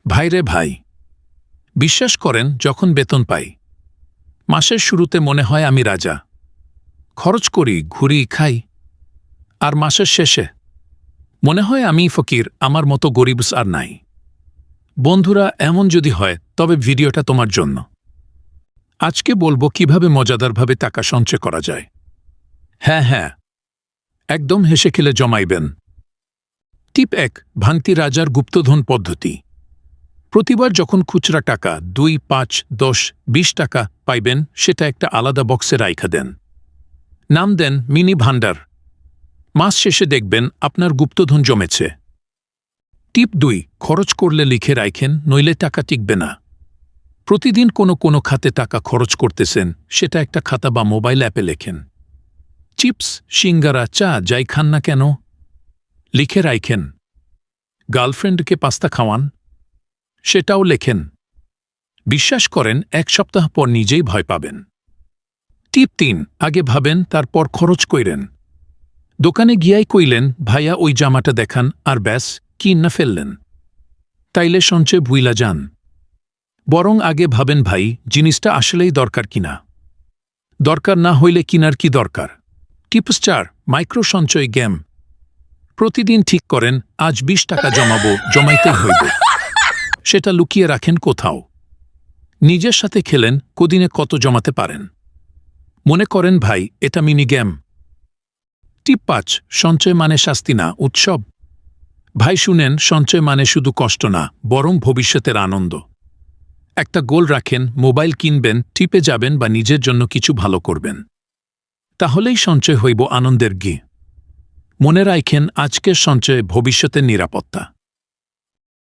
ভাইরে ভাই, বিশ্বাস করেন যখন বেতন পাই মাসের শুরুতে মনে হয় আমি রাজা, খরচ করি, ঘুরি, খাই। আর মাসের শেষে মনে হয় আমি ফকির, আমার মতো গরিব আর নাই। বন্ধুরা, এমন যদি হয় তবে ভিডিওটা তোমার জন্য। আজকে বলবো কিভাবে মজাদারভাবে টাকা সঞ্চয় করা যায়। হ্যাঁ, একদম হেসে খেলে জমাইবেন। টিপ 1, ভাঙতি রাজার গুপ্তধন পদ্ধতি। প্রতিবার যখন খুচরা টাকা 2, 5, 10, 20 টাকা পাইবেন, সেটা একটা আলাদা বক্সে রাইখা দেন। নাম দেন মিনি ভান্ডার। মাস শেষে দেখবেন আপনার গুপ্তধন জমেছে। টিপ 2, খরচ করলে লিখে রাখেন, নইলে টাকা টিকবে না। প্রতিদিন কোনো খাতে টাকা খরচ করতেছেন, সেটা একটা খাতা বা মোবাইল অ্যাপে লেখেন। চিপস, সিঙ্গারা, চা যাই খান না কেন লিখে রাখেন। গার্লফ্রেন্ডকে পাস্তা খাওয়ান, সেটাও লেখেন। বিশ্বাস করেন 1 সপ্তাহ পর নিজেই ভয় পাবেন। টিপ 3, আগে ভাবেন তারপর খরচ কইরেন। দোকানে গিয়াই কইলেন, ভাইয়া ওই জামাটা দেখান, আর ব্যাস কিনা ফেললেন। তাইলে সঞ্চয় ভুইলা যান। বরং আগে ভাবেন, ভাই জিনিসটা আসলেই দরকার কিনা। দরকার না হইলে কিনার কি দরকার। টিপ 4, মাইক্রো সঞ্চয় গেম। প্রতিদিন ঠিক করেন আজ 20 টাকা জমাবো, জমাইতেই হইবে। সেটা লুকিয়ে রাখেন কোথাও। নিজের সাথে খেলেন, কদিনে কত জমাতে পারেন। মনে করেন ভাই এটা মিনি গেম। টিপ 5, সঞ্চয় মানে শাস্তি না, উৎসব। ভাই শুনেন, সঞ্চয় মানে শুধু কষ্ট না, বরং ভবিষ্যতের আনন্দ। একটা গোল রাখেন, মোবাইল কিনবেন, টিপে যাবেন বা নিজের জন্য কিছু ভালো করবেন। তাহলেই সঞ্চয় হইব আনন্দের গি। মনে রাখেন, আজকের সঞ্চয় ভবিষ্যতের নিরাপত্তা।